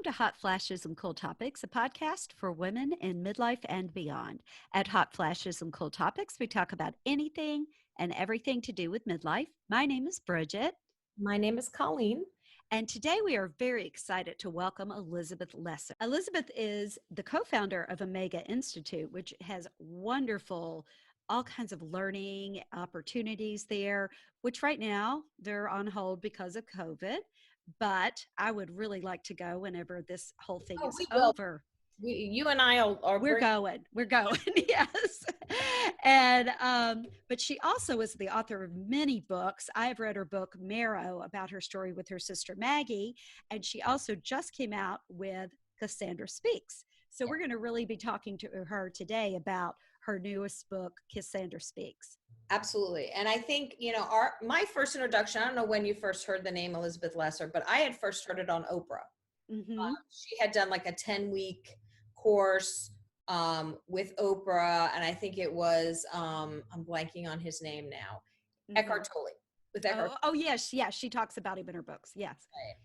to Hot Flashes and Cool Topics, a podcast for women in midlife and beyond. At Hot Flashes and Cool Topics, we talk about anything and everything to do with midlife. My name is Bridget. My name is Colleen. And today we are very excited to welcome Elizabeth Lesser. Elizabeth is the co-founder of Omega Institute, which has wonderful all kinds of learning opportunities there, which right now they're on hold because of COVID. But I would really like to go whenever this whole thing is We will. over. You and I are. We're going. Yes. And but she also is the author of many books. I have read her book Marrow about her story with her sister Maggie, and she also just came out with Cassandra Speaks. So we're going to really be talking to her today about her newest book, Cassandra Speaks. Absolutely. And I think, my first introduction, I don't know when you first heard the name Elizabeth Lesser, but I had first heard it on Oprah. Mm-hmm. She had done like a 10-week course with Oprah. And I think it was, I'm blanking on his name now, Mm-hmm. Eckhart Tolle. With Eckhart Oh, yes. She talks about him in her books. Yes. Right.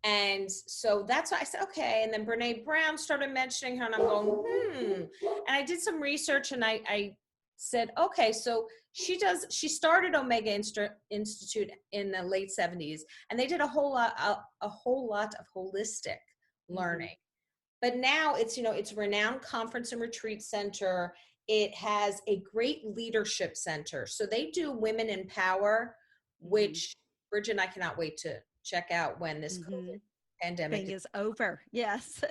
And so that's why I said, okay. And then Brene Brown started mentioning her and I'm going, And I did some research and I said, okay, so she started Omega Institute in the late 70s and they did a whole lot of holistic learning. But now it's a renowned conference and retreat center. It has a great leadership center. So they do Women in Power, which Bridget and I cannot wait to check out when this COVID pandemic thing is over. Yes.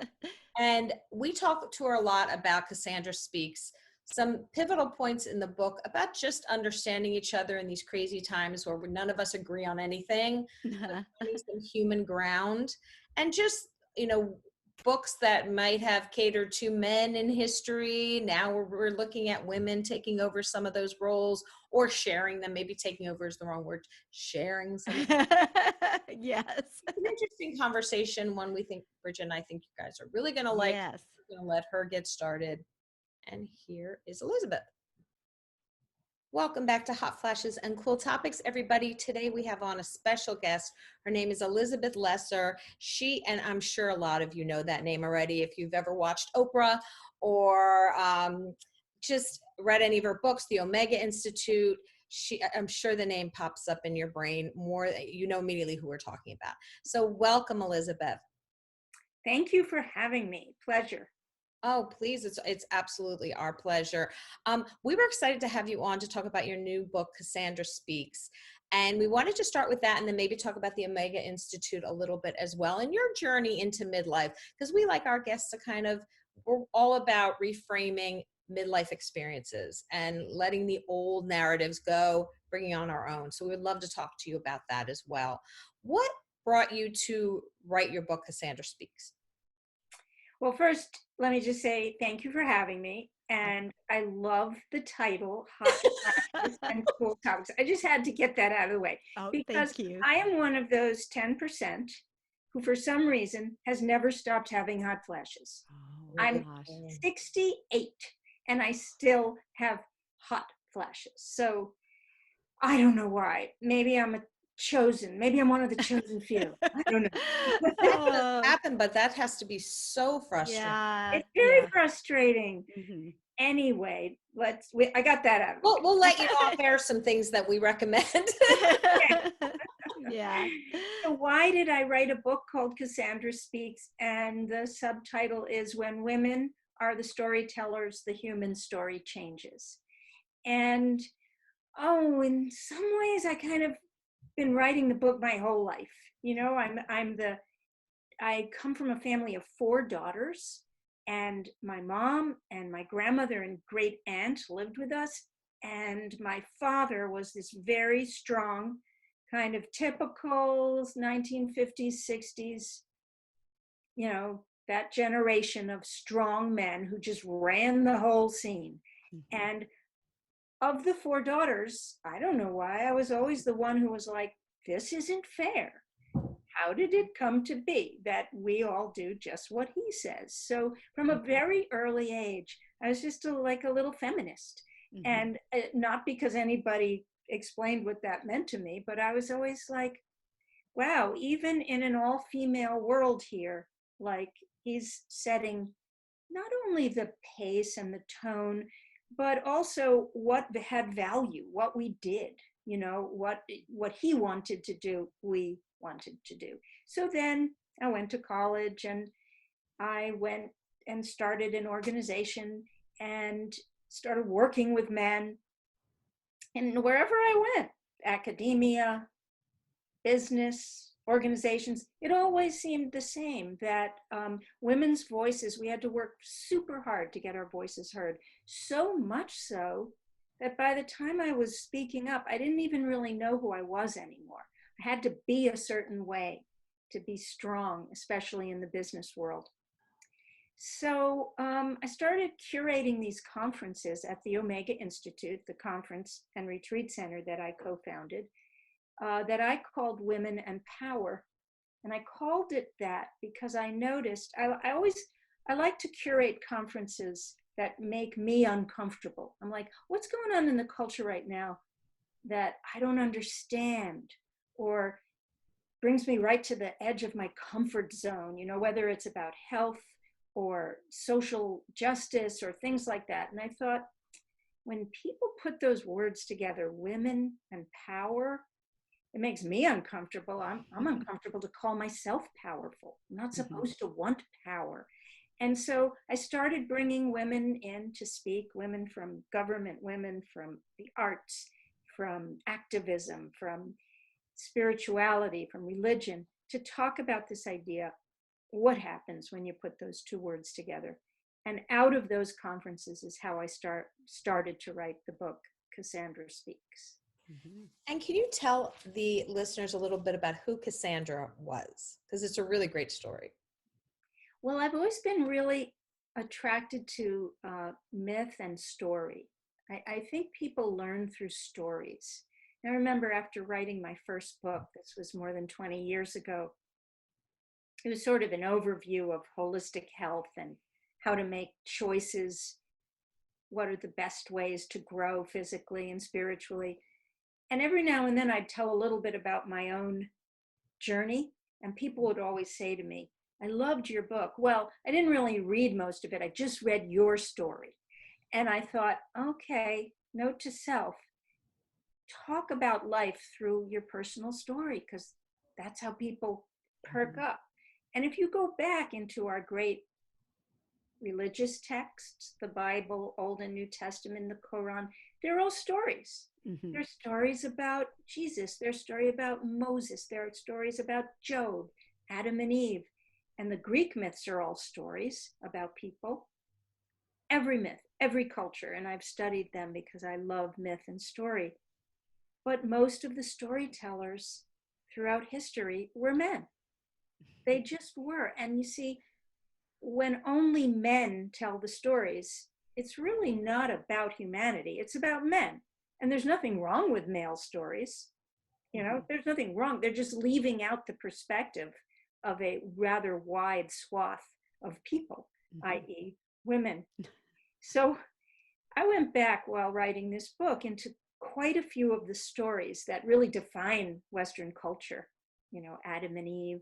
And we talk to her a lot about Cassandra Speaks, some pivotal points in the book about just understanding each other in these crazy times where none of us agree on anything, some human ground, and just, books that might have catered to men in history. Now we're looking at women taking over some of those roles or sharing them. Maybe taking over is the wrong word. Sharing some. Yes. It's an interesting conversation, one we think, Bridget and I think you guys are really going to like. Yes. We're going to let her get started. And here is Elizabeth. Welcome back to Hot Flashes and Cool Topics, everybody. Today we have on a special guest. Her name is Elizabeth Lesser. And I'm sure a lot of you know that name already if you've ever watched Oprah or just read any of her books, the Omega Institute. I'm sure the name pops up in your brain more, you know immediately who we're talking about. So welcome, Elizabeth. Thank you for having me. Pleasure. Oh, please. It's absolutely our pleasure. We were excited to have you on to talk about your new book, Cassandra Speaks. And we wanted to start with that and then maybe talk about the Omega Institute a little bit as well and your journey into midlife, because we like our guests to we're all about reframing midlife experiences and letting the old narratives go, bringing on our own. So we would love to talk to you about that as well. What brought you to write your book, Cassandra Speaks? Well, first, let me just say thank you for having me. And I love the title, Hot Flashes and Cool Topics. I just had to get that out of the way. Oh, because thank you. I am one of those 10% who, for some reason, has never stopped having hot flashes. Oh, I'm gosh. 68 and I still have hot flashes. So I don't know why. Maybe I'm one of the chosen few. I don't know. That doesn't happen, but that has to be so frustrating. Yeah, it's very frustrating. Mm-hmm. Anyway, I got that out. We'll let you off air some things that we recommend. Yeah. So why did I write a book called Cassandra Speaks? And the subtitle is When Women Are the Storytellers, the Human Story Changes. And in some ways I kind of been writing the book my whole life. I come from a family of 4 daughters, and my mom and my grandmother and great aunt lived with us. And my father was this very strong, kind of typical 1950s, 60s, that generation of strong men who just ran the whole scene. Mm-hmm. And of the 4 daughters, I don't know why, I was always the one who was like, this isn't fair. How did it come to be that we all do just what he says? So from a very early age, I was just a little feminist. Mm-hmm. And not because anybody explained what that meant to me, but I was always like, wow, even in an all-female world here, like he's setting not only the pace and the tone, but also what had value, what we did, what he wanted to do, we wanted to do. So then I went to college, and I went and started an organization and started working with men. And wherever I went, academia, business, organizations, it always seemed the same, that women's voices, we had to work super hard to get our voices heard. So much so that by the time I was speaking up, I didn't even really know who I was anymore. I had to be a certain way to be strong, especially in the business world. So I started curating these conferences at the Omega Institute, the conference and retreat center that I co-founded, that I called Women and Power. And I called it that because I noticed, I like to curate conferences that make me uncomfortable. I'm like, what's going on in the culture right now that I don't understand, or brings me right to the edge of my comfort zone, whether it's about health or social justice or things like that. And I thought, when people put those words together, women and power, it makes me uncomfortable. I'm uncomfortable to call myself powerful. I'm not supposed to want power. And so I started bringing women in to speak, women from government, women from the arts, from activism, from spirituality, from religion, to talk about this idea, what happens when you put those two words together. And out of those conferences is how I started to write the book, Cassandra Speaks. And can you tell the listeners a little bit about who Cassandra was? Because it's a really great story. Well, I've always been really attracted to myth and story. I think people learn through stories. I remember after writing my first book, this was more than 20 years ago, it was sort of an overview of holistic health and how to make choices, what are the best ways to grow physically and spiritually. And every now and then I'd tell a little bit about my own journey, and people would always say to me, I loved your book. Well, I didn't really read most of it. I just read your story. And I thought, okay, note to self, talk about life through your personal story, because that's how people perk up. And if you go back into our great religious texts, the Bible, Old and New Testament, the Quran, they're all stories. There are stories about Jesus. There's a story about Moses. There are stories about Job, Adam and Eve. And the Greek myths are all stories about people. Every myth, every culture, and I've studied them because I love myth and story. But most of the storytellers throughout history were men. They just were. And you see, when only men tell the stories, it's really not about humanity. It's about men. And there's nothing wrong with male stories. There's nothing wrong. They're just leaving out the perspective of a rather wide swath of people, i.e. women. So I went back while writing this book into quite a few of the stories that really define Western culture. Adam and Eve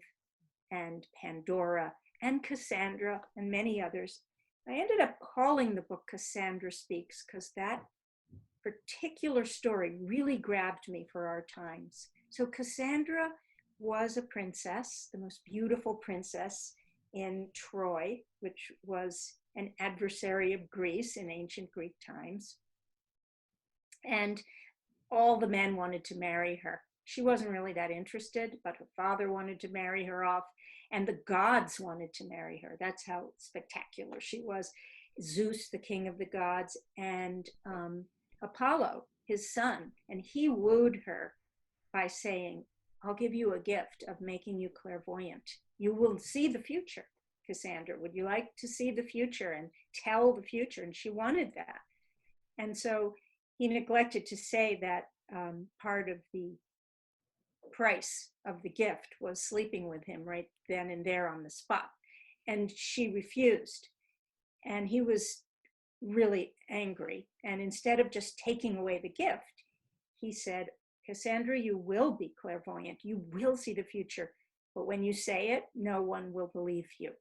and Pandora and Cassandra and many others. I ended up calling the book Cassandra Speaks because that particular story really grabbed me for our times. So Cassandra was a princess, the most beautiful princess in Troy, which was an adversary of Greece in ancient Greek times. And all the men wanted to marry her. She wasn't really that interested, but her father wanted to marry her off, and the gods wanted to marry her. That's how spectacular she was. Zeus, the king of the gods, and Apollo, his son, and he wooed her by saying, I'll give you a gift of making you clairvoyant. You will see the future, Cassandra. Would you like to see the future and tell the future? And she wanted that. And so he neglected to say that part of the price of the gift was sleeping with him right then and there on the spot. And she refused. And he was really angry. And instead of just taking away the gift, he said, Cassandra, you will be clairvoyant. You will see the future. But when you say it, no one will believe you.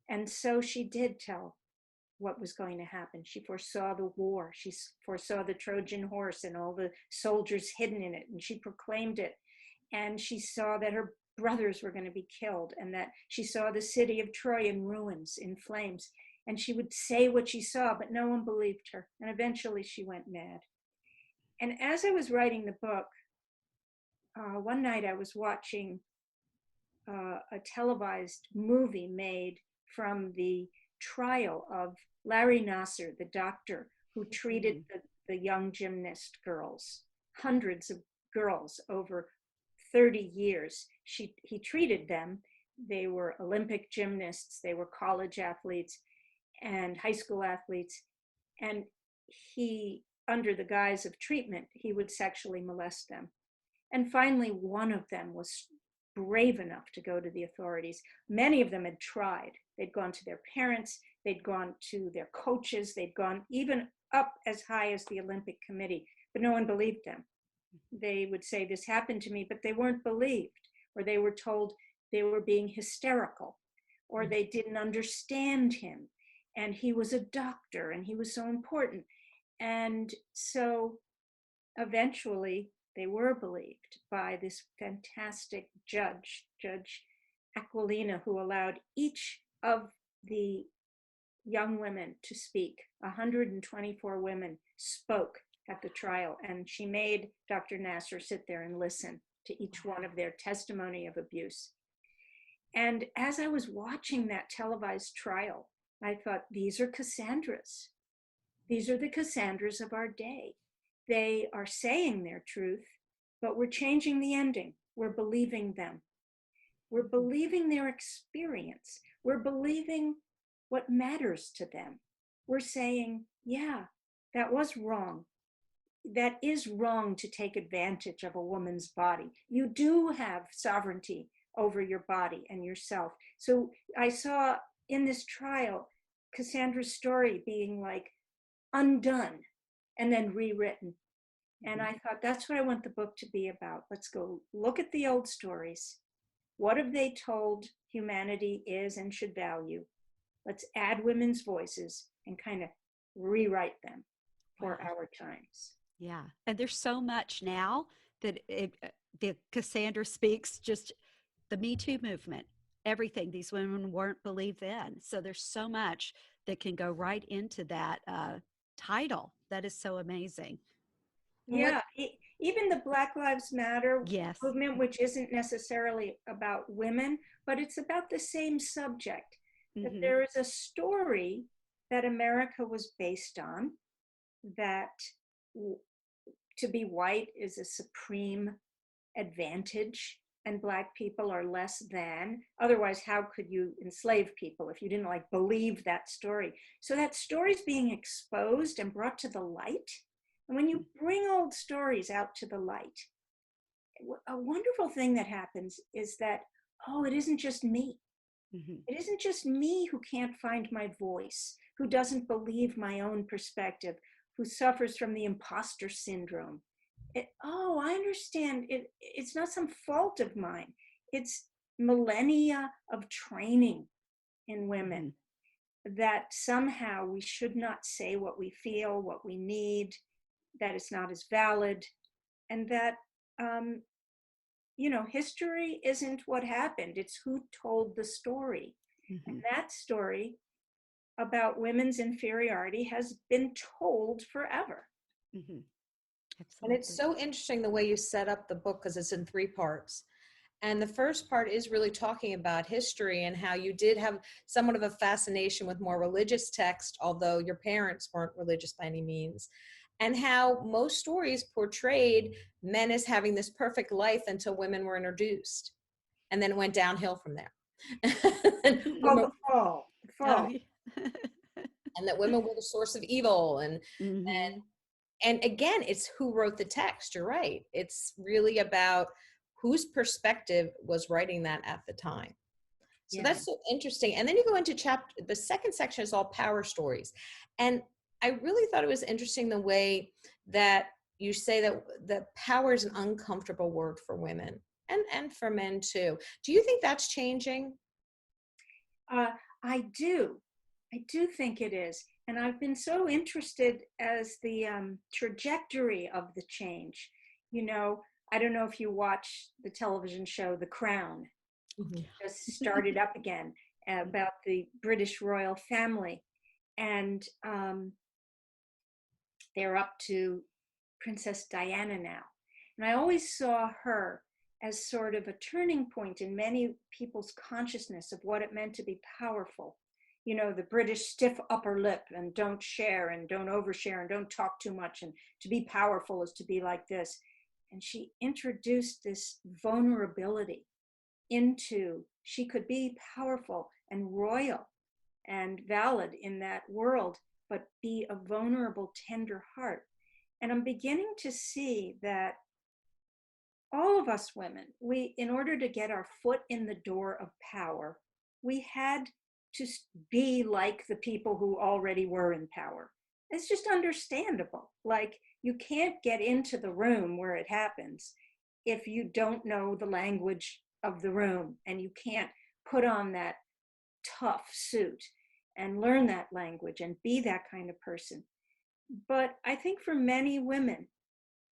And so she did tell what was going to happen. She foresaw the war. She foresaw the Trojan horse and all the soldiers hidden in it. And she proclaimed it. And she saw that her brothers were going to be killed, and that she saw the city of Troy in ruins, in flames. And she would say what she saw, but no one believed her. And eventually she went mad. And as I was writing the book, one night I was watching a televised movie made from the trial of Larry Nasser, the doctor who treated the young gymnast girls, hundreds of girls over 30 years. He treated them. They were Olympic gymnasts, they were college athletes and high school athletes. And he, under the guise of treatment, he would sexually molest them. And finally, one of them was brave enough to go to the authorities. Many of them had tried. They'd gone to their parents, they'd gone to their coaches, they'd gone even up as high as the Olympic Committee, but no one believed them. They would say, this happened to me, but they weren't believed, or they were told they were being hysterical, or they didn't understand him. And he was a doctor and he was so important. And so eventually they were believed by this fantastic judge, Judge Aquilina, who allowed each of the young women to speak. 124 women spoke at the trial, and she made Dr. Nasser sit there and listen to each one of their testimony of abuse. And as I was watching that televised trial, I thought, these are Cassandras. These are the Cassandras of our day. They are saying their truth, but we're changing the ending. We're believing them. We're believing their experience. We're believing what matters to them. We're saying, yeah, that was wrong. That is wrong to take advantage of a woman's body. You do have sovereignty over your body and yourself. So I saw in this trial, Cassandra's story being like undone and then rewritten. And I thought, that's what I want the book to be about. Let's go look at the old stories. What have they told humanity is and should value? Let's add women's voices and kind of rewrite them for our times. Yeah. And there's so much now that the Cassandra Speaks, just the Me Too movement, everything. These women weren't believed then. So there's so much that can go right into that title. That is so amazing. Yeah. Even the Black Lives Matter movement, which isn't necessarily about women, but it's about the same subject. That there is a story that America was based on, that to be white is a supreme advantage and Black people are less than. Otherwise, how could you enslave people if you didn't believe that story? So that story is being exposed and brought to the light. And when you bring old stories out to the light, a wonderful thing that happens is that, oh, it isn't just me. It isn't just me who can't find my voice, who doesn't believe my own perspective, who suffers from the imposter syndrome. I understand. It's not some fault of mine. It's millennia of training in women that somehow we should not say what we feel, what we need, that it's not as valid, and that history isn't what happened, it's who told the story. And that story about women's inferiority has been told forever. And it's so interesting the way you set up the book, because it's in 3 parts. And the first part is really talking about history and how you did have somewhat of a fascination with more religious text, although your parents weren't religious by any means, and how most stories portrayed men as having this perfect life until women were introduced. And then it went downhill from there. The fall. And that women were the source of evil. And again, it's who wrote the text. You're right. It's really about whose perspective was writing that at the time. So that's so interesting. And then you go into the second section is all power stories. And I really thought it was interesting the way that you say that power is an uncomfortable word for women and for men too. Do you think that's changing? I do. I do think it is. And I've been so interested as the trajectory of the change. You know, I don't know if you watch the television show The Crown, just started up again, about the British royal family. And they're up to Princess Diana now. And I always saw her as sort of a turning point in many people's consciousness of what it meant to be powerful. You know, the British stiff upper lip and don't share and don't overshare and don't talk too much. And to be powerful is to be like this. And she introduced this vulnerability into, she could be powerful and royal and valid in that world, but be a vulnerable, tender heart. And I'm beginning to see that all of us women, we, in order to get our foot in the door of power, we had to be like the people who already were in power. It's just understandable. Like, you can't get into the room where it happens if you don't know the language of the room, and you can't put on that tough suit and learn that language and be that kind of person. But I think for many women,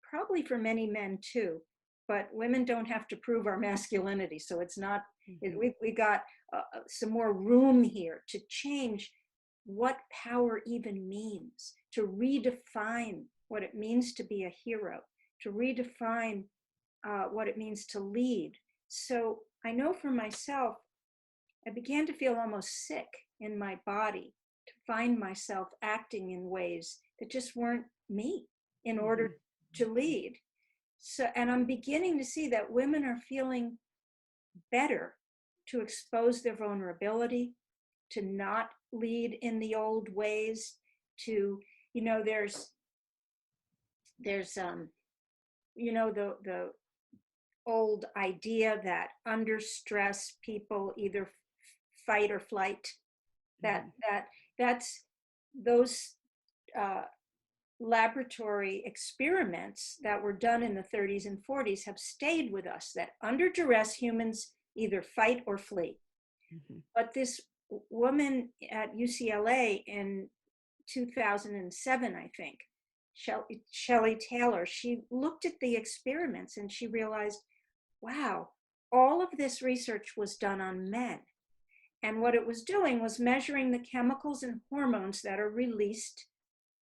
probably for many men too, but women don't have to prove our masculinity. So it's not, we got some more room here to change what power even means, to redefine what it means to be a hero, to redefine what it means to lead. So I know for myself, I began to feel almost sick in my body to find myself acting in ways that just weren't me in order to lead. So, and I'm beginning to see that women are feeling better to expose their vulnerability, to not lead in the old ways, to, you know, there's you know, the old idea that under stress people either fight or flight, that's those laboratory experiments that were done in the 30s and 40s have stayed with us, that under duress humans either fight or flee. But this woman at UCLA in 2007, I think, Shelley Taylor, she looked at the experiments and she realized, wow, all of this research was done on men. And what it was doing was measuring the chemicals and hormones that are released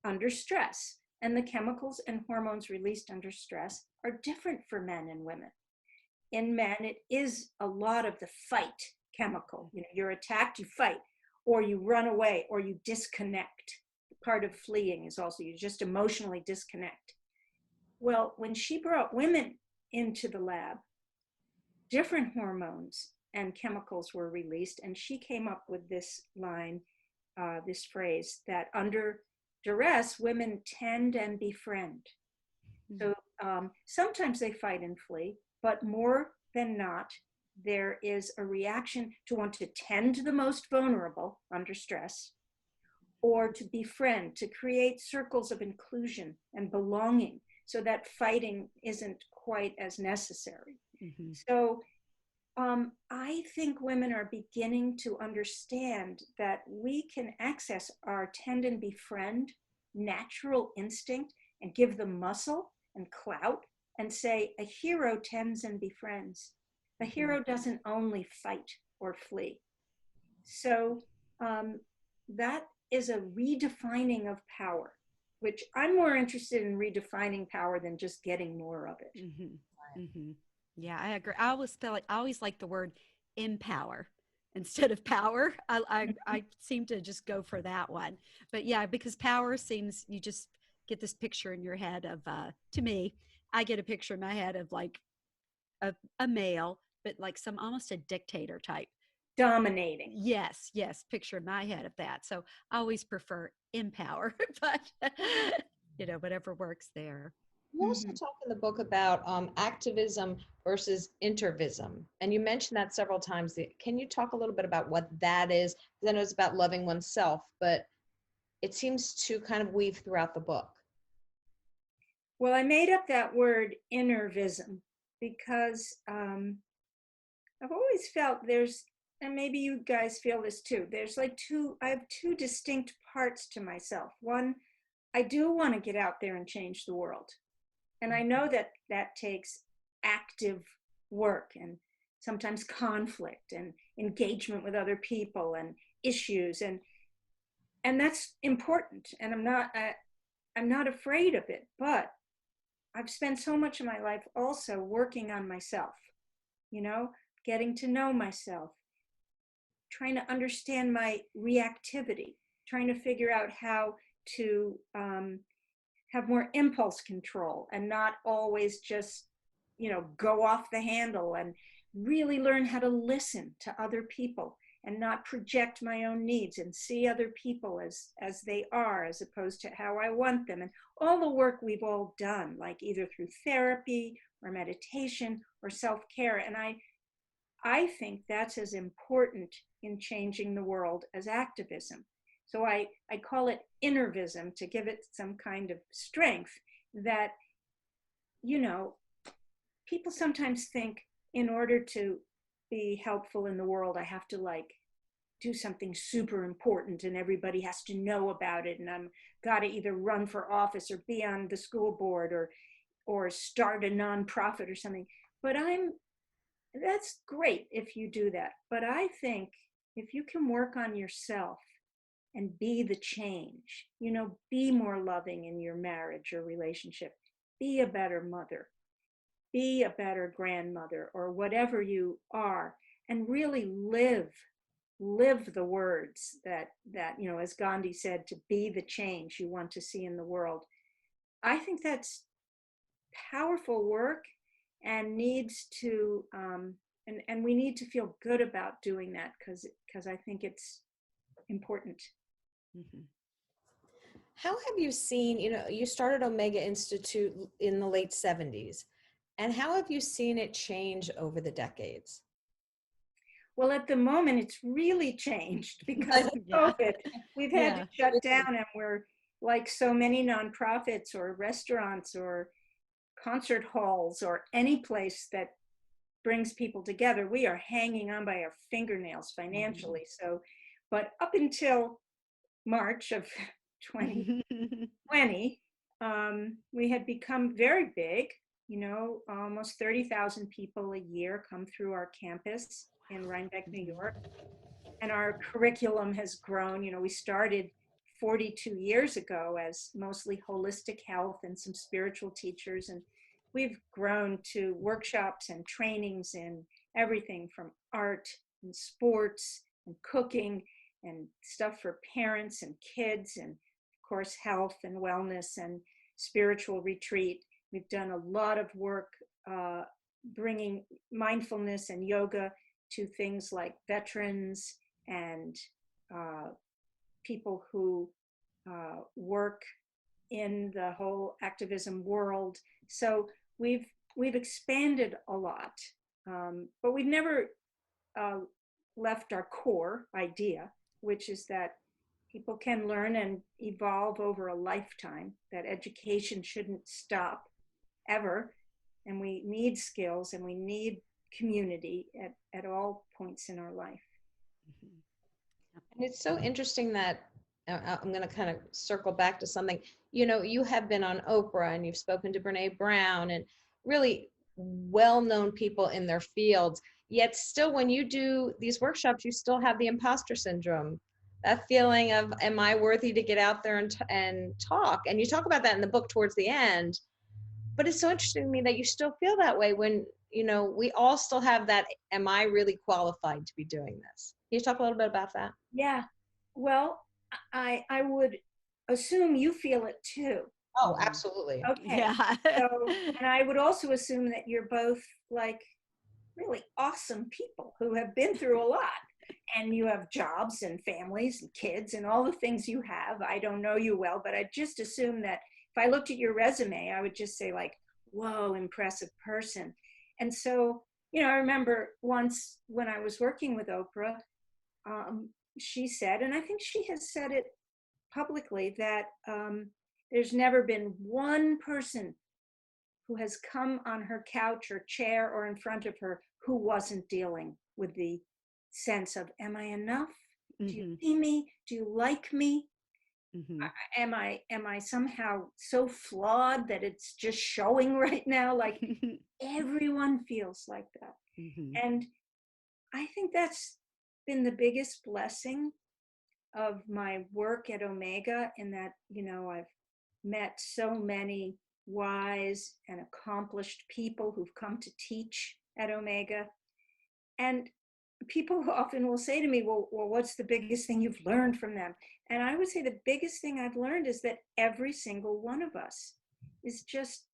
under stress. And the chemicals and hormones released under stress are different for men and women. In men, it is a lot of the fight chemical. You know, you're attacked, you fight, or you run away, or you disconnect. Part of fleeing is also you just emotionally disconnect. Well, when she brought women into the lab, different hormones and chemicals were released, and she came up with this line, this phrase, that under duress, women tend and befriend. So sometimes they fight and flee, but more than not, there is a reaction to want to tend to the most vulnerable under stress, or to befriend, to create circles of inclusion and belonging so that fighting isn't quite as necessary. So I think women are beginning to understand that we can access our tend and befriend natural instinct and give them muscle and clout and say a hero tends and befriends. A hero doesn't only fight or flee. So that is a redefining of power, which I'm more interested in redefining power than just getting more of it. Yeah, I agree. I always like the word empower instead of power. I seem to just go for that one. But yeah, because power seems, you just get this picture in your head of, to me, I get a picture in my head of like a male, but like some almost a dictator type. Dominating. Yes, picture in my head of that. So I always prefer empower, but you know, whatever works there. You also talk in the book about activism versus Innervism, and you mentioned that several times. Can you talk a little bit about what that is? Because I know it's about loving oneself, but it seems to kind of weave throughout the book. Well, I made up that word Innervism because I've always felt there's and maybe you guys feel this too, there's like I have two distinct parts to myself. One, I do want to get out there and change the world. And I know that that takes active work and sometimes conflict and engagement with other people and issues, and that's important. And I'm not afraid of it, but I've spent so much of my life also working on myself, you know, getting to know myself, trying to understand my reactivity, trying to figure out how to have more impulse control and not always just, you know, go off the handle, and really learn how to listen to other people and not project my own needs and see other people as they are, as opposed to how I want them. And all the work we've all done, like either through therapy or meditation or self-care. And I think that's as important in changing the world as activism. So I call it Innervism to give it some kind of strength that, you know, people sometimes think in order to be helpful in the world, I have to like do something super important and everybody has to know about it. And I'm got to either run for office or be on the school board or start a nonprofit or something. But that's great if you do that. But I think if you can work on yourself and be the change, you know, be more loving in your marriage or relationship, be a better mother, be a better grandmother, or whatever you are, and really live the words that, you know, as Gandhi said, to be the change you want to see in the world. I think that's powerful work and needs to, and we need to feel good about doing that because I think it's important. Mm-hmm. How have you seen, you know, you started Omega Institute in the late 70s, and how have you seen it change over the decades? Well, at the moment, it's really changed because of COVID. We've had to shut down, and we're like so many nonprofits or restaurants or concert halls or any place that brings people together, we are hanging on by our fingernails financially. So, but up until March of 2020, we had become very big. You know, almost 30,000 people a year come through our campus in Rhinebeck, New York. And our curriculum has grown. You know, we started 42 years ago as mostly holistic health and some spiritual teachers. And we've grown to workshops and trainings in everything from art and sports and cooking and stuff for parents and kids, and of course, health and wellness and spiritual retreat. We've done a lot of work bringing mindfulness and yoga to things like veterans and people who work in the whole activism world. So we've expanded a lot, but we've never left our core idea, which is that people can learn and evolve over a lifetime, that education shouldn't stop ever, and we need skills and we need community at all points in our life. And it's so interesting that I'm going to kind of circle back to something. You know, you have been on Oprah and you've spoken to Brene Brown and really well-known people in their fields. Yet still, when you do these workshops, you still have the imposter syndrome, that feeling of, am I worthy to get out there and talk? And you talk about that in the book towards the end. But it's so interesting to me that you still feel that way when, you know, we all still have that, am I really qualified to be doing this? Can you talk a little bit about that? Yeah, well, I would assume you feel it too. Oh, absolutely. Okay. Yeah. So, and I would also assume that you're both like really awesome people who have been through a lot, and you have jobs and families and kids and all the things you have. I don't know you well, but I just assume that if I looked at your resume, I would just say like, whoa, impressive person. And so, you know, I remember once when I was working with Oprah, she said, and I think she has said it publicly, that there's never been one person who has come on her couch or chair or in front of her who wasn't dealing with the sense of, am I enough? Do you Mm-hmm. see me? Do you like me? Mm-hmm. Am I somehow so flawed that it's just showing right now? Like, everyone feels like that. Mm-hmm. And I think that's been the biggest blessing of my work at Omega, in that, I've met so many wise and accomplished people who've come to teach at Omega. And people often will say to me, well, what's the biggest thing you've learned from them? And I would say the biggest thing I've learned is that every single one of us is just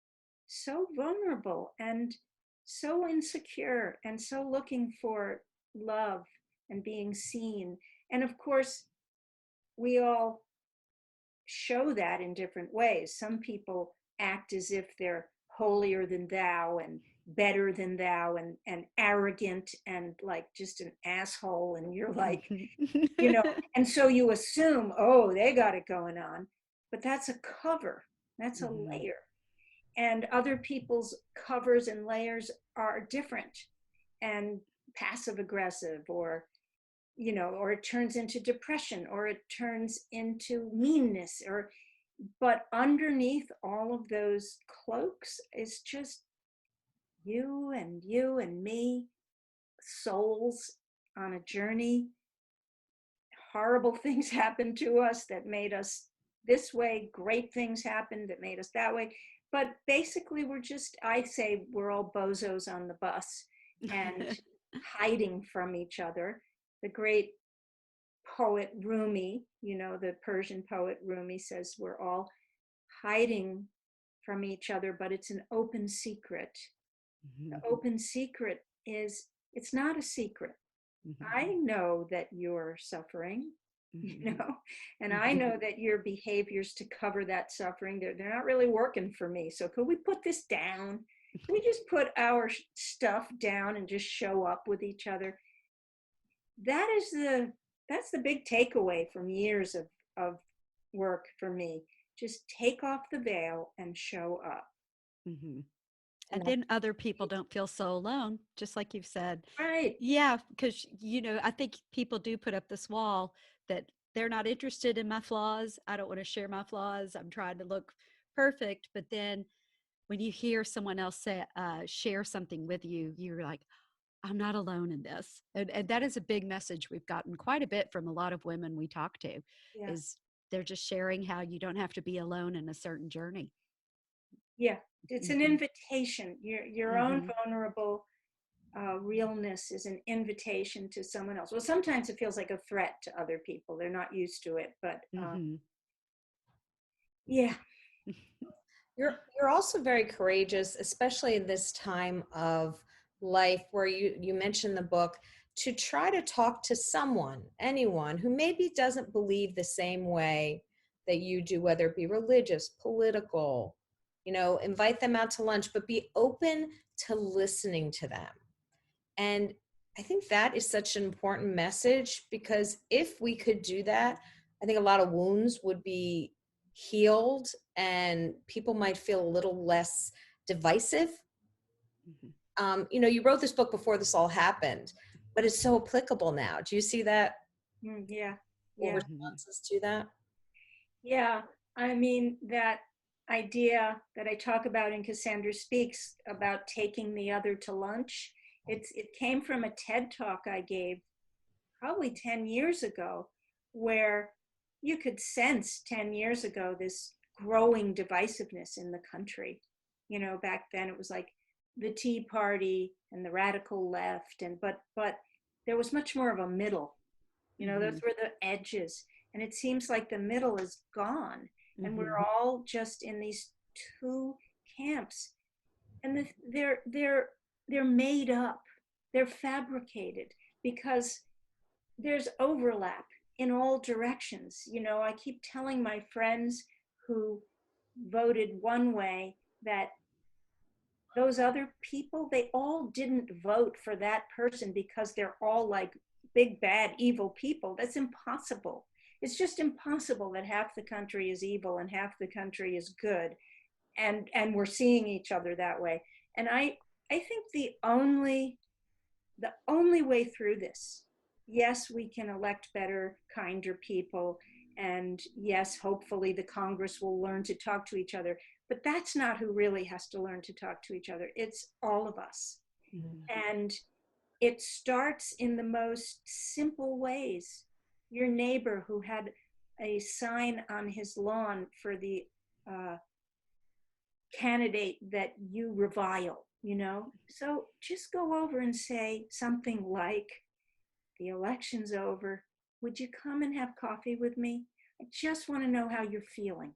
so vulnerable and so insecure and so looking for love and being seen. And of course, we all show that in different ways. Some people act as if they're holier than thou and better than thou, and arrogant and like just an asshole. And you're like, and so you assume, oh, they got it going on. But that's a cover, that's a Mm-hmm. layer. And other people's covers and layers are different and passive aggressive, or it turns into depression, or it turns into meanness, but underneath all of those cloaks is just you and me, souls on a journey. Horrible things happened to us that made us this way. Great things happened that made us that way. But basically, I say we're all bozos on the bus and hiding from each other. The great poet Rumi, the Persian poet Rumi, says we're all hiding from each other, but it's an open secret. The Mm-hmm. open secret is, it's not a secret. Mm-hmm. I know that you're suffering, Mm-hmm. and I know that your behaviors to cover that suffering, they're not really working for me. So could we put this down? Can we just put our stuff down and just show up with each other? That's the big takeaway from years of work for me. Just take off the veil and show up. Mm-hmm. And then other people don't feel so alone, just like you've said. Right. Yeah, because, I think people do put up this wall that they're not interested in my flaws. I don't want to share my flaws. I'm trying to look perfect. But then when you hear someone else share something with you, you're like, I'm not alone in this. And that is a big message we've gotten quite a bit from a lot of women we talk to, Yeah. is they're just sharing how you don't have to be alone in a certain journey. Yeah. It's an invitation. Your own Mm-hmm. vulnerable realness is an invitation to someone else. Well, sometimes it feels like a threat to other people. They're not used to it, but Mm-hmm. yeah. You're also very courageous, especially in this time of life where you mentioned the book, to try to talk to someone, anyone who maybe doesn't believe the same way that you do, whether it be religious, political, invite them out to lunch, but be open to listening to them. And I think that is such an important message, because if we could do that, I think a lot of wounds would be healed and people might feel a little less divisive. You wrote this book before this all happened, but it's so applicable now. Do you see that? Yeah. Or Yeah. responses to that? Yeah. I mean, that idea that I talk about in Cassandra Speaks about taking the other to lunch, it came from a TED talk I gave probably 10 years ago, where you could sense 10 years ago this growing divisiveness in the country. Back then it was like the Tea Party and the radical left, but there was much more of a middle. Those were the edges. And it seems like the middle is gone. And we're all just in these two camps. And they're made up. They're fabricated because there's overlap in all directions. I keep telling my friends who voted one way that those other people, they all didn't vote for that person because they're all like big, bad, evil people. That's impossible. It's just impossible that half the country is evil and half the country is good. And we're seeing each other that way. And I think the only way through this yes, we can elect better, kinder people. And yes, hopefully the Congress will learn to talk to each other. But that's not who really has to learn to talk to each other. It's all of us. And it starts in the most simple ways. Your neighbor who had a sign on his lawn for the candidate that you revile, you know? So just go over and say something like, the election's over. Would you come and have coffee with me? I just want to know how you're feeling.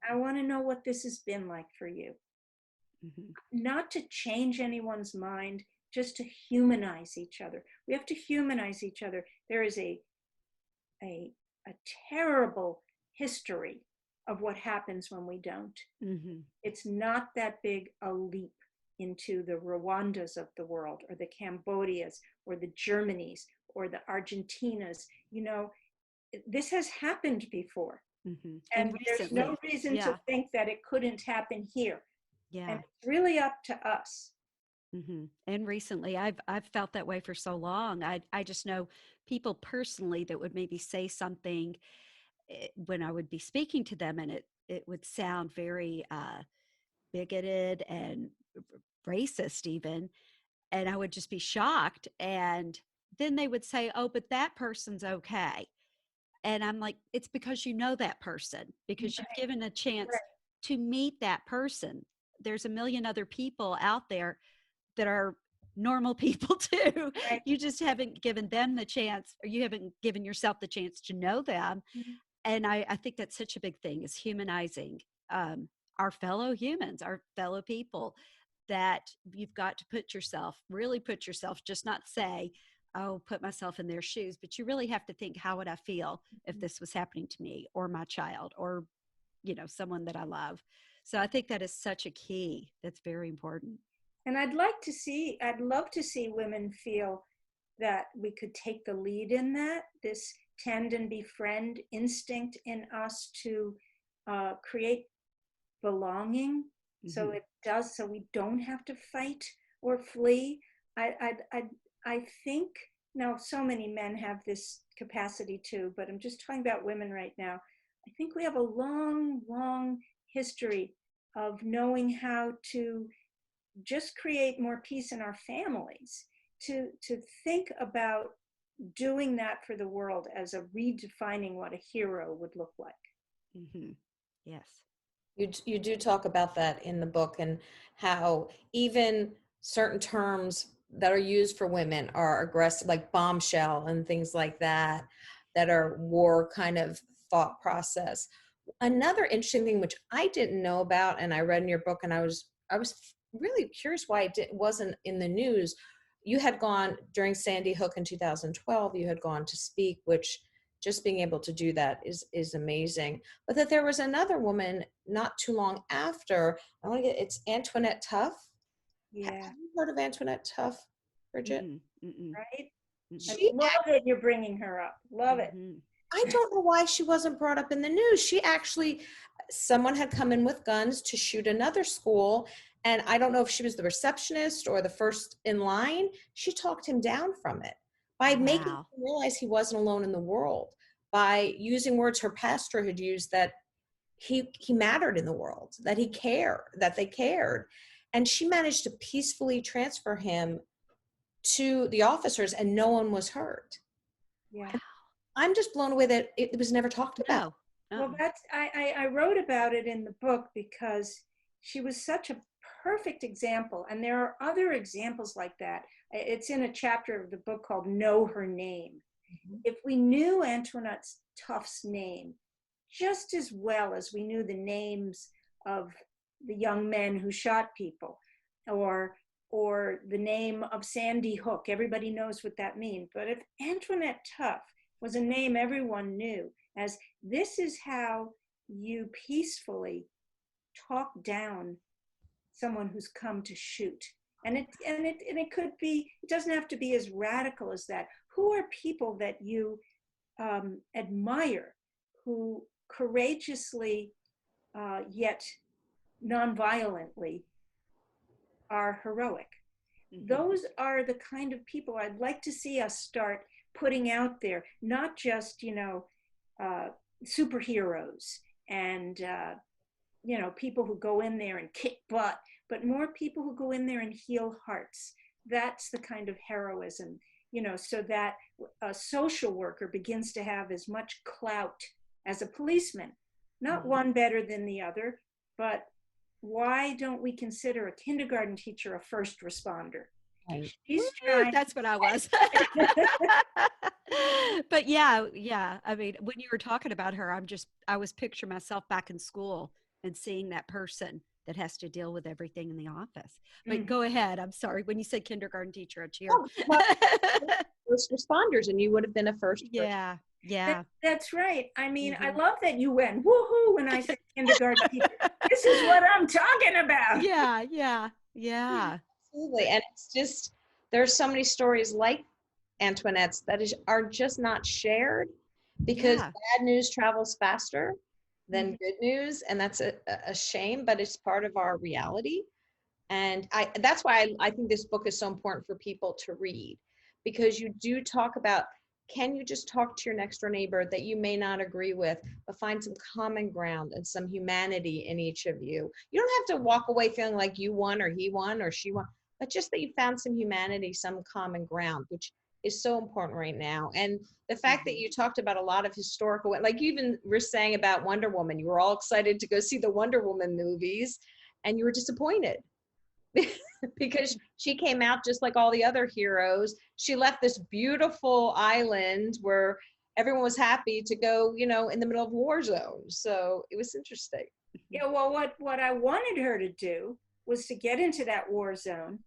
I want to know what this has been like for you. Not to change anyone's mind, just to humanize each other. We have to humanize each other. There is a terrible history of what happens when we don't. It's not that big a leap into the Rwandas of the world, or the Cambodias, or the Germanys, or the Argentinas. You know, this has happened before. And there's no reason to think that it couldn't happen here. And it's really up to us. And recently, I've felt that way for so long. I just know people personally that would maybe say something when I would be speaking to them, and it would sound very bigoted and racist even, and I would just be shocked. And then they would say, "Oh, but that person's okay." And I'm like, it's because you know that person, because you've given a chance to meet that person. There's a million other people out there that are normal people too. You just haven't given them the chance, or you haven't given yourself the chance to know them. And I think that's such a big thing, is humanizing our fellow humans, our fellow people, that you've got to really put yourself, just not say, oh, put myself in their shoes, but you really have to think, how would I feel if this was happening to me or my child, or, you know, someone that I love. So I think that is such a key. That's very important. And I'd love to see women feel that we could take the lead in that, this tend and befriend instinct in us to create belonging. So we don't have to fight or flee. I think, now so many men have this capacity too, but I'm just talking about women right now. I think we have a long history of knowing how to just create more peace in our families, to think about doing that for the world as a redefining what a hero would look like. Yes. You do talk about that in the book, and how even certain terms that are used for women are aggressive, like bombshell and things like that, that are war kind of thought process. Another interesting thing, which I didn't know about, and I read in your book, and I was really curious why it wasn't in the news. You had gone during Sandy Hook in 2012, you had gone to speak, which just being able to do that is amazing. But that there was another woman not too long after, it's Antoinette Tough. Yeah. Have you heard of Antoinette Tough, Bridget? Right? I love it you're bringing her up. Love it. I don't know why she wasn't brought up in the news. Someone had come in with guns to shoot another school, and I don't know if she was the receptionist or the first in line. She talked him down from it by making him realize he wasn't alone in the world, by using words her pastor had used, that he mattered in the world, that he cared, that they cared. And she managed to peacefully transfer him to the officers, and no one was hurt. Yeah. I'm just blown away that it was never talked about. Well, I wrote about it in the book because she was such a perfect example. And there are other examples like that. It's in a chapter of the book called Know Her Name. If we knew Antoinette Tough's name just as well as we knew the names of the young men who shot people, or the name of Sandy Hook, everybody knows what that means. But if Antoinette Tough was a name everyone knew, as this is how you peacefully talk down someone who's come to shoot. And it could be, it doesn't have to be as radical as that. Who are people that you admire, who courageously yet nonviolently are heroic? Those are the kind of people I'd like to see us start putting out there, not just, superheroes and, people who go in there and kick butt, but more people who go in there and heal hearts. That's the kind of heroism, so that a social worker begins to have as much clout as a policeman. Not one better than the other, but why don't we consider a kindergarten teacher a first responder? Right. She's trying. That's what I was. But yeah. I mean, when you were talking about her, I was picturing myself back in school and seeing that person that has to deal with everything in the office. But go ahead. I'm sorry. When you said kindergarten teacher, I cheered. Oh, well, first responders, and you would have been a first. Yeah. That's right. I mean, I love that you went woohoo when I said kindergarten teacher. This is what I'm talking about. Yeah. Absolutely. And it's just, there's so many stories like Antoinette's that are just not shared because bad news travels faster than good news. And that's a shame, but it's part of our reality. And that's why I think this book is so important for people to read, because you do talk about, can you just talk to your next door neighbor that you may not agree with, but find some common ground and some humanity in each of you. You don't have to walk away feeling like you won or he won or she won, but just that you found some humanity, some common ground, which is so important right now. And the fact that you talked about a lot of historical, like you even were saying about Wonder Woman, you were all excited to go see the Wonder Woman movies and you were disappointed. Because she came out just like all the other heroes. She left this beautiful island where everyone was happy to go, in the middle of a war zone. So it was interesting. Yeah, well, what I wanted her to do was to get into that war zone,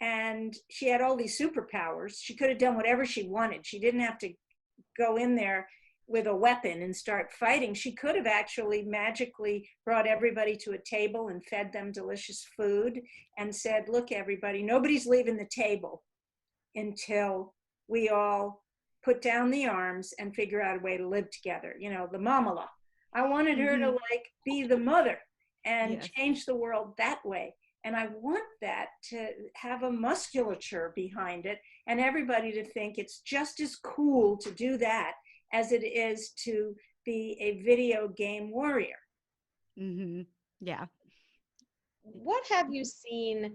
and she had all these superpowers. She could have done whatever she wanted. She didn't have to go in there with a weapon and start fighting. She could have actually magically brought everybody to a table and fed them delicious food and said, look, everybody, nobody's leaving the table until we all put down the arms and figure out a way to live together. The mamala. I wanted her to be the mother and change the world that way. And I want that to have a musculature behind it and everybody to think it's just as cool to do that as it is to be a video game warrior. Yeah. What have you seen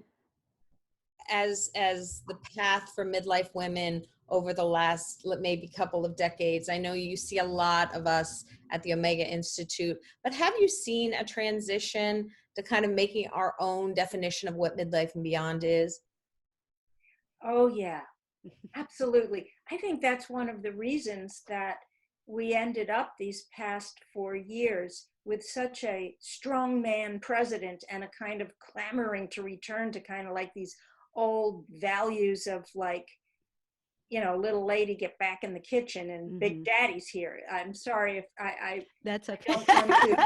as the path for midlife women over the last maybe couple of decades? I know you see a lot of us at the Omega Institute, but have you seen a transition to kind of making our own definition of what midlife and beyond is? Oh yeah, absolutely. I think that's one of the reasons that we ended up these past 4 years with such a strong man president and a kind of clamoring to return to kind of like these old values of like, little lady, get back in the kitchen and big daddy's here. I'm sorry if I that's okay. I don't want to,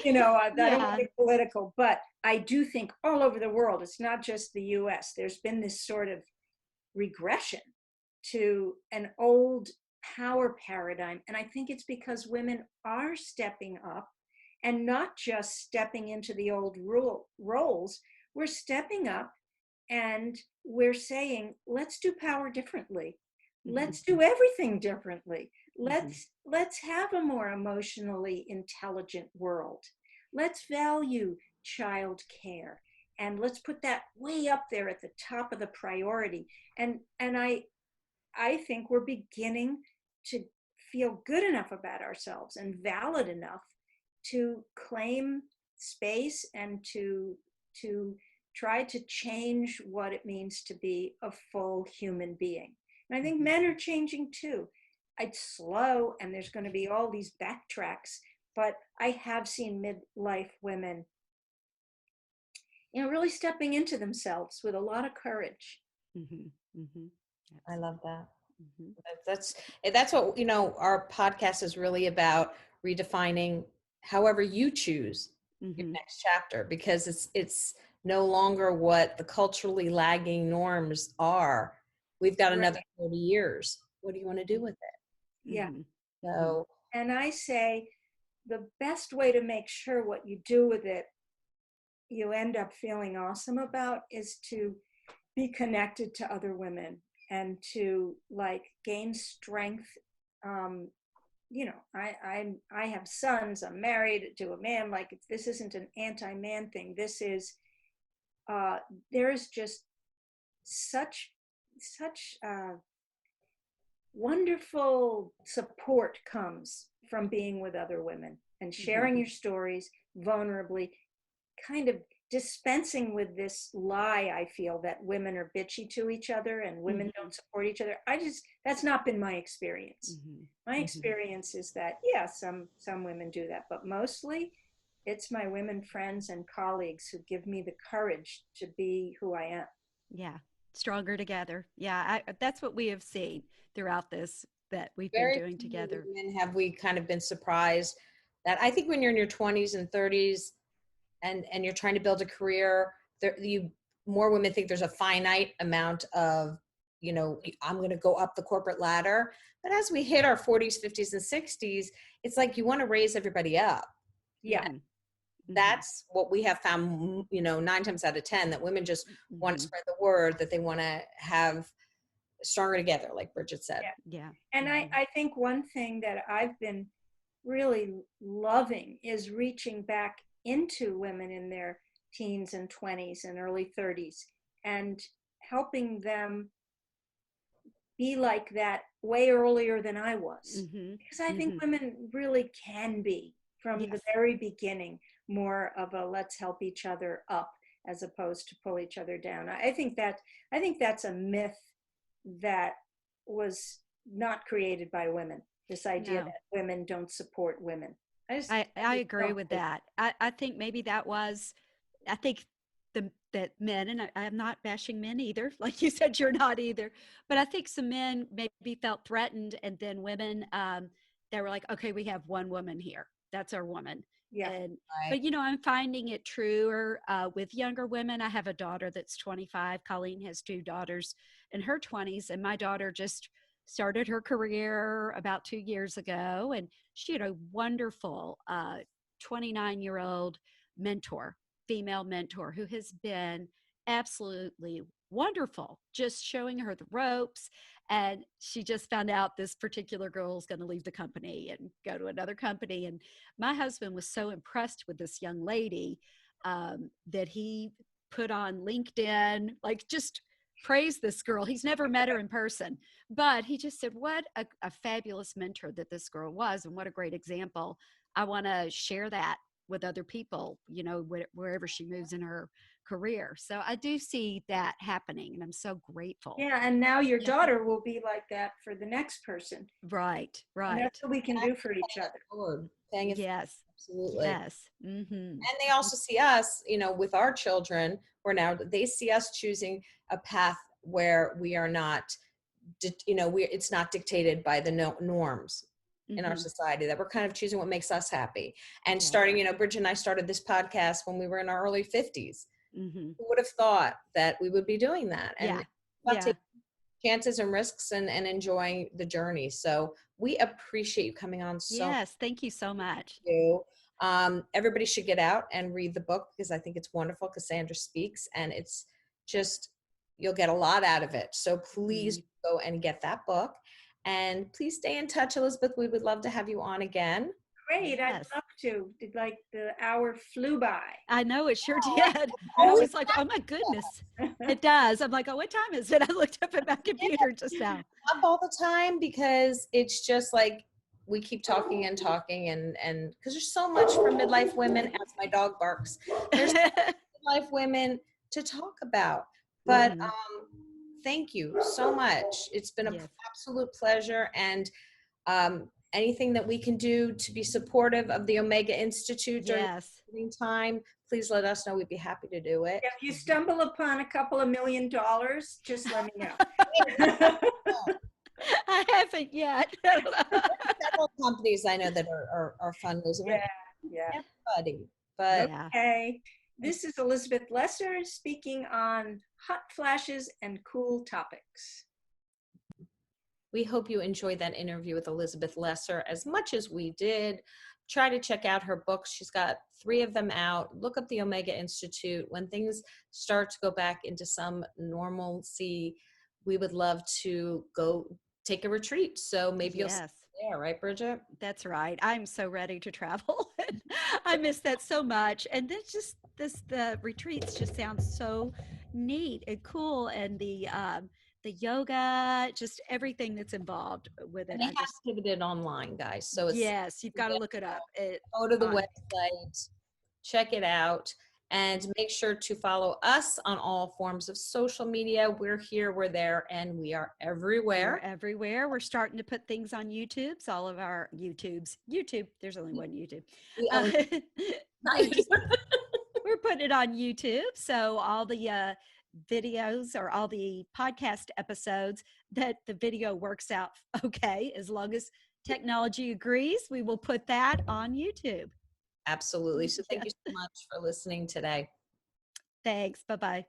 I don't want to be political, but I do think all over the world, it's not just the US, there's been this sort of regression to an old power paradigm. And I think it's because women are stepping up and not just stepping into the old roles. We're stepping up and we're saying, let's do power differently. Let's do everything differently. Let's have a more emotionally intelligent world. Let's value child care. And let's put that way up there at the top of the priority. And I think we're beginning to feel good enough about ourselves and valid enough to claim space and to try to change what it means to be a full human being. And I think men are changing too. It's slow and there's going to be all these backtracks, but I have seen midlife women really stepping into themselves with a lot of courage. I love that. That's what, our podcast is really about, redefining however you choose your next chapter, because it's no longer what the culturally lagging norms are. We've got another 40 years. What do you want to do with it? Yeah. So, and I say the best way to make sure what you do with it you end up feeling awesome about is to be connected to other women and to like gain strength. You know, I have sons, I'm married to a man. Like, this isn't an anti-man thing. This is, there is just such wonderful support comes from being with other women and sharing your stories vulnerably, kind of dispensing with this lie I feel that women are bitchy to each other and women don't support each other. That's not been my experience. My experience is that, yeah, some women do that, but mostly it's my women friends and colleagues who give me the courage to be who I am. Yeah. Stronger together. Yeah. That's what we have seen throughout this that we've been Very doing few together. women have we kind of been surprised that I think when you're in your 20s and 30s and you're trying to build a career, more women think there's a finite amount of, you know, I'm going to go up the corporate ladder. But as we hit our 40s, 50s, and 60s, it's like you want to raise everybody up. Yeah. That's what we have found, you know, 9 times out of 10, that women just want to spread the word, that they want to have stronger together, like Bridget said. Yeah. And I think one thing that I've been really loving is reaching back into women in their teens and 20s and early 30s and helping them be like that way earlier than I was. Because I think women really can be, from the very beginning, more of a let's help each other up as opposed to pull each other down. I think that's a myth that was not created by women. This idea that women don't support women. I agree with that. I think maybe that was, I think that men, and I'm not bashing men either, like you said, you're not either, but I think some men maybe felt threatened, and then women, they were like, okay, we have one woman here. That's our woman. Yeah. Right. But, you know, I'm finding it truer with younger women. I have a daughter that's 25. Colleen has 2 daughters in her 20s, and my daughter just started her career about 2 years ago, and she had a wonderful 29-year-old mentor, female mentor, who has been absolutely wonderful, just showing her the ropes. And she just found out this particular girl is going to leave the company and go to another company. And my husband was so impressed with this young lady that he put on LinkedIn, like, just praise this girl. He's never met her in person, but he just said, what a fabulous mentor that this girl was, and what a great example. I want to share that with other people, you know, wherever she moves in her career. So I do see that happening, and I'm so grateful. Yeah, and now your daughter will be like that for the next person. Right. And that's what we can do for each other. Yes. Absolutely. Yes. And they also see us, you know, with our children, they see us choosing a path where we are not, you know, it's not dictated by the norms in our society, that we're kind of choosing what makes us happy. And starting, you know, Bridget and I started this podcast when we were in our early 50s. Who would have thought that we would be doing that? And taking chances and risks and enjoying the journey. So we appreciate you coming on. Yes. Thank you so much. Thank you. Everybody should get out and read the book, because I think it's wonderful. Cassandra Speaks, and it's just, you'll get a lot out of it. So please go and get that book, and please stay in touch, Elizabeth. We would love to have you on again. Great. I'd love to. Like, the hour flew by. I know, it sure did. I was like, oh my goodness. It does. I'm like, oh, what time is it? I looked up at my computer just now. Up all the time, because it's just like, we keep talking and talking, and because there's so much for midlife women, as my dog barks, there's midlife women to talk about. But thank you so much. It's been an absolute pleasure. And anything that we can do to be supportive of the Omega Institute during this time, please let us know. We'd be happy to do it. If you stumble upon a couple of $1 million, just let me know. I haven't yet. Several companies I know that are fundraising. Everybody. But okay. This is Elizabeth Lesser speaking on hot flashes and cool topics. We hope you enjoyed that interview with Elizabeth Lesser as much as we did. Try to check out her books. She's got 3 of them out. Look up the Omega Institute. When things start to go back into some normalcy, we would love to go take a retreat. So maybe you'll see Yes. you there, right, Bridget? That's right. I'm so ready to travel. I miss that so much. And the retreats just sound so neat and cool. And the yoga, just everything that's involved with it. And they I have just, pivoted online, guys. So it's yes, you've got to look it up. go to the On, website, check it out, and make sure to follow us on all forms of social media. We're here, we're there, and we are we're everywhere. everywhere. We're starting to put things on YouTube. So all of our YouTube, there's only one YouTube. We Uh, own we're just we're putting it on YouTube. So all the videos or all the podcast episodes that the video works out okay, as long as technology agrees, we will put that on YouTube. Absolutely. So thank Yeah. you so much for listening today. Thanks. Bye bye.